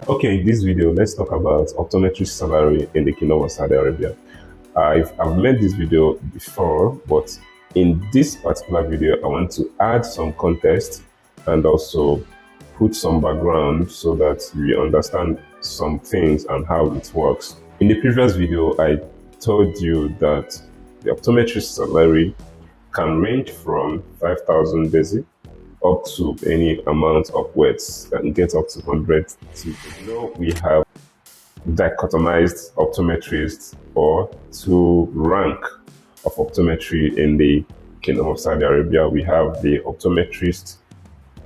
Okay, in this video, let's talk about optometrist salary in the Kingdom of Saudi Arabia. I've made this video before, but in this particular video, I want to add some context and also put some background so that we understand some things and how it works. In the previous video, I told you that the optometrist salary can range from 5,000 basic up to any amount upwards and get up to 100. We have dichotomized optometrists or two rank of optometry in the Kingdom of Saudi Arabia. We have the optometrist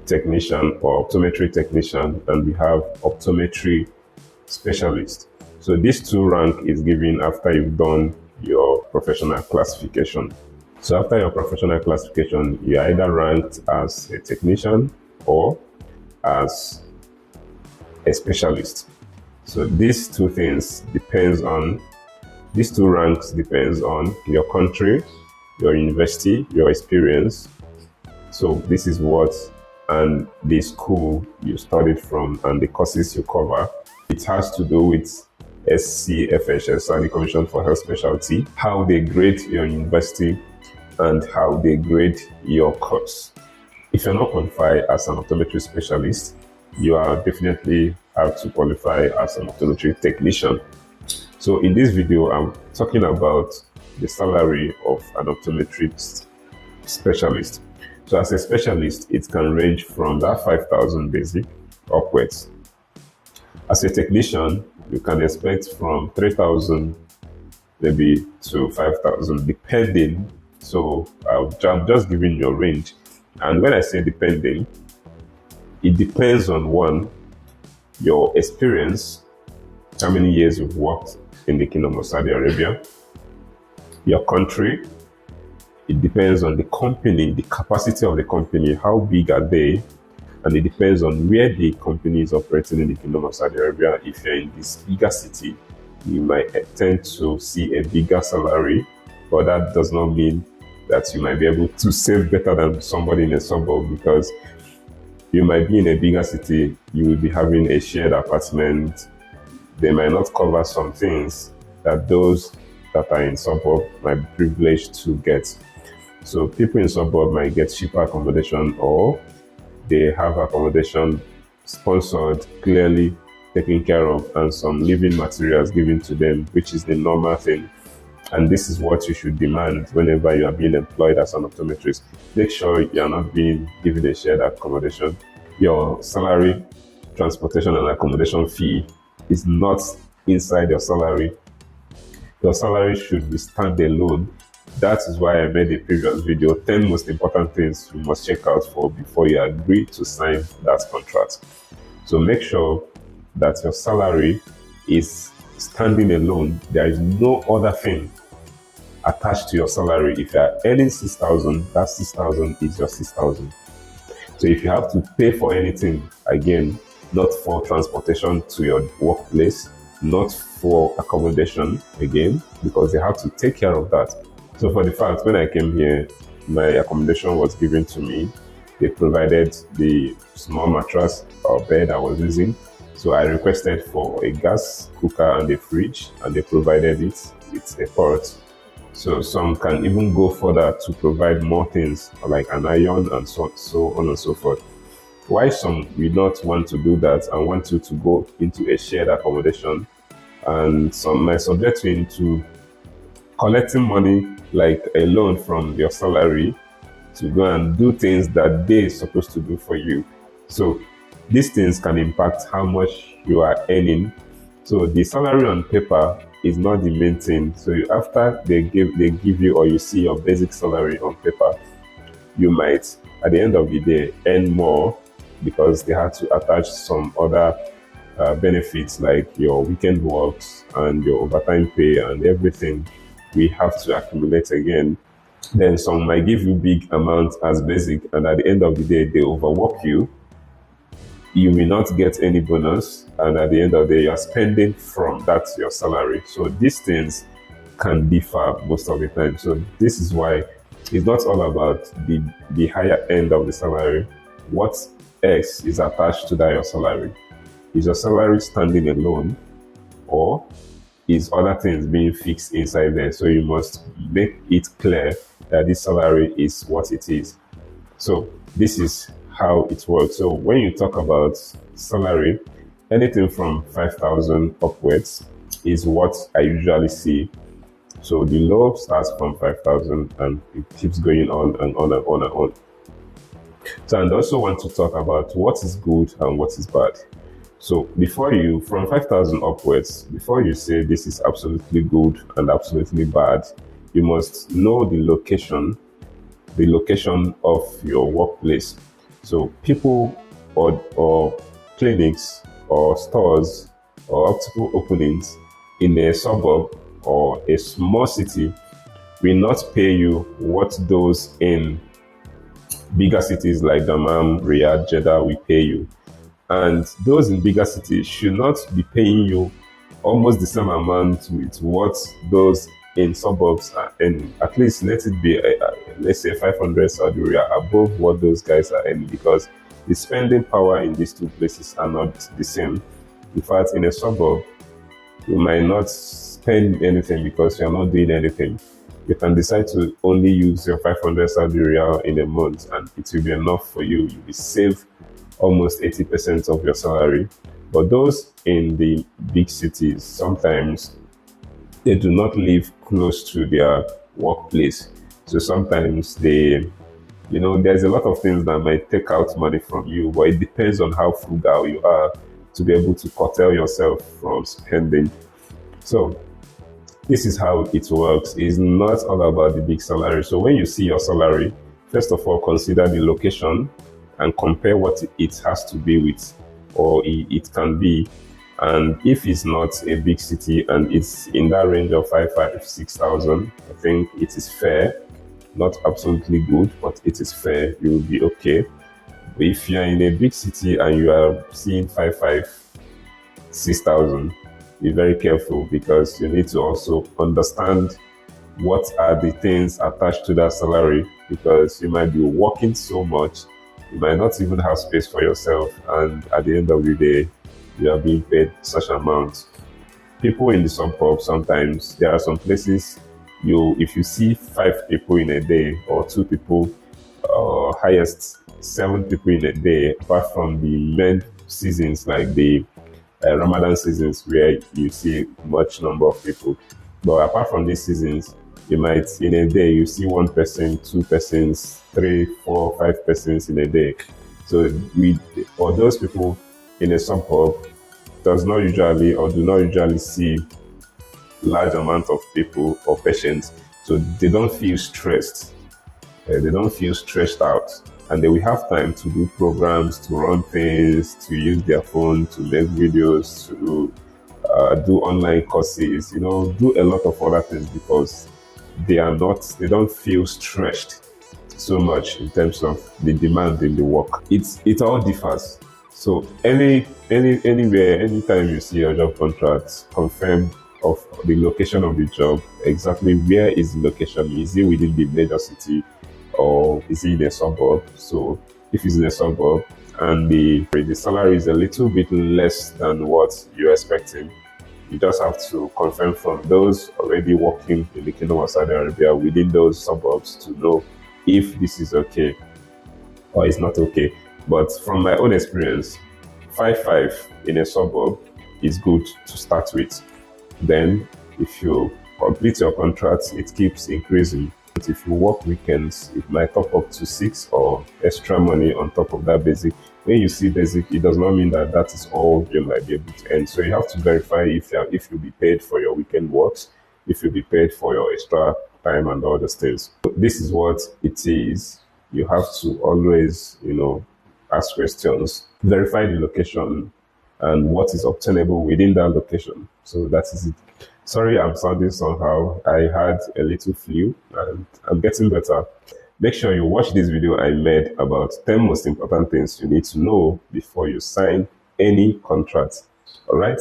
technician or optometry technician, and we have optometry specialist. So this two rank is given after you've done your professional classification. So after your professional classification, you're either ranked as a technician or as a specialist. So these two ranks depends on your country, your university, your experience. So this is what and the school you studied from and the courses you cover. It has to do with SCFHS, Saudi Commission for Health Specialty, how they grade your university and how they grade your course. If you're not qualified as an optometry specialist, you are definitely have to qualify as an optometry technician. So in this video, I'm talking about the salary of an optometrist specialist. So as a specialist, it can range from that 5,000 basic upwards. As a technician, you can expect from 3,000 maybe to 5,000 depending. So I'm just giving you a range. And when I say depending, it depends on one, your experience, how many years you've worked in the Kingdom of Saudi Arabia, your country. It depends on the company, the capacity of the company, how big are they, and it depends on where the company is operating in the Kingdom of Saudi Arabia. If you're in this bigger city, you might tend to see a bigger salary, but that does not mean that you might be able to save better than somebody in a suburb, because you might be in a bigger city, you will be having a shared apartment. They might not cover some things that those that are in suburb might be privileged to get. So people in suburb might get cheaper accommodation, or they have accommodation sponsored, clearly taken care of, and some living materials given to them, which is the normal thing. And this is what you should demand whenever you are being employed as an optometrist. Make sure you are not being given a shared accommodation. Your salary, transportation, and accommodation fee is not inside your salary. Your salary should be standalone. That is why I made a previous video, 10 most important things you must check out for before you agree to sign that contract. So make sure that your salary is standing alone. There is no other thing attached to your salary. If you are earning 6,000, that 6,000 is your 6,000. So if you have to pay for anything, again, not for transportation to your workplace, not for accommodation, again, because they have to take care of that. So for the fact, when I came here, my accommodation was given to me. They provided the small mattress or bed I was using. So I requested for a gas cooker and a fridge, and they provided it with a port. So some can even go further to provide more things like an iron and so on and so forth. Why some will not want to do that and want you to go into a shared accommodation, and some might subject you into collecting money like a loan from your salary to go and do things that they're supposed to do for you. So these things can impact how much you are earning. So the salary on paper is not the main thing. So after they give you, or you see your basic salary on paper, you might at the end of the day earn more because they had to attach some other benefits like your weekend works and your overtime pay and everything. We have to accumulate again. Then some might give you big amounts as basic, and at the end of the day they overwork you. You may not get any bonus, and at the end of the day you are spending from that your salary. So these things can differ most of the time. So this is why it's not all about the higher end of the salary. What else is attached to that your salary? Is your salary standing alone, or is other things being fixed inside there? So you must make it clear that this salary is what it is. So this is how it works. So when you talk about salary, anything from 5,000 upwards is what I usually see. So the low starts from 5,000 and it keeps going on and on and on and on. So I also want to talk about what is good and what is bad. So before you, from 5,000 upwards, before you say this is absolutely good and absolutely bad, you must know the location of your workplace. So people or clinics or stores or optical openings in a suburb or a small city will not pay you what those in bigger cities like Dammam, Riyadh, Jeddah will pay you. And those in bigger cities should not be paying you almost the same amount with what those in suburbs are earning. At least let it be, let's say 500 Saudi Riyal above what those guys are earning, because the spending power in these two places are not the same. In fact, in a suburb, you might not spend anything because you're not doing anything. You can decide to only use your 500 Saudi Riyal in a month and it will be enough for you. You will save almost 80% of your salary. But those in the big cities, sometimes they do not live close to their workplace. So sometimes they, there's a lot of things that might take out money from you, but it depends on how frugal you are to be able to curtail yourself from spending. So this is how it works. It's not all about the big salary. So when you see your salary, first of all, consider the location and compare what it has to be with, or it can be. And if it's not a big city and it's in that range of 5,500, 6,000, I think it is fair. Not absolutely good, but it is fair. You will be okay. But if you're in a big city and you are seeing 5,500, 6,000, be very careful, because you need to also understand what are the things attached to that salary, because you might be working so much, you might not even have space for yourself, and at the end of the day, you are being paid such amount. People in the suburbs, sometimes there are some places if you see 5 people in a day or 2 people, highest 7 people in a day, apart from the main seasons like the Ramadan seasons where you see much number of people. But apart from these seasons, you might in a day you see 1 person, 2 persons, 3, 4, 5 persons in a day. So for those people in a suburb do not usually see large amount of people or patients, so they don't feel stressed. They don't feel stressed out, and they will have time to do programs, to run things, to use their phone, to make videos, to do online courses, do a lot of other things, because they don't feel stressed so much in terms of the demand in the work. It all differs. So anywhere, anytime you see a job contract, confirm of the location of the job, exactly where is the location. Is it within the major city, or is it in a suburb? So if it's in a suburb and the salary is a little bit less than what you're expecting, you just have to confirm from those already working in the Kingdom of Saudi Arabia within those suburbs to know if this is okay or it's not okay. But from my own experience, 5,500 in a suburb is good to start with. Then if you complete your contract, it keeps increasing. If you work weekends, it might top up to 6 or extra money on top of that basic. When you see basic, it does not mean that that is all you might be able to earn. So you have to verify if you'll be paid for your weekend works, if you'll be paid for your extra time and all those things. This is what it is. You have to always, ask questions, verify the location and what is obtainable within that location. So that is it. Sorry, I'm sounding somehow. I had a little flu and I'm getting better. Make sure you watch this video I made about 10 most important things you need to know before you sign any contract. All right.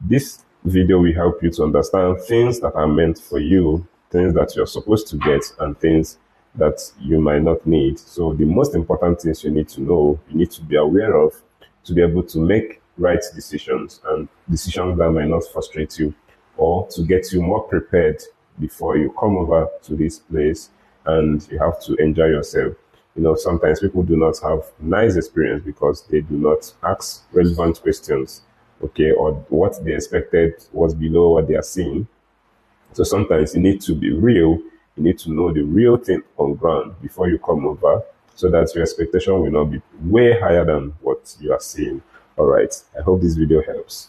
This video will help you to understand things that are meant for you, things that you're supposed to get, and things that you might not need. So the most important things you need to know, you need to be aware of to be able to make right decisions, and decisions that might not frustrate you, or to get you more prepared before you come over to this place and you have to enjoy yourself. Sometimes people do not have nice experience because they do not ask relevant questions, okay, or what they expected was below what they are seeing. So sometimes you need to be real. You need to know the real thing on ground before you come over, so that your expectation will not be way higher than what you are seeing. All right. I hope this video helps.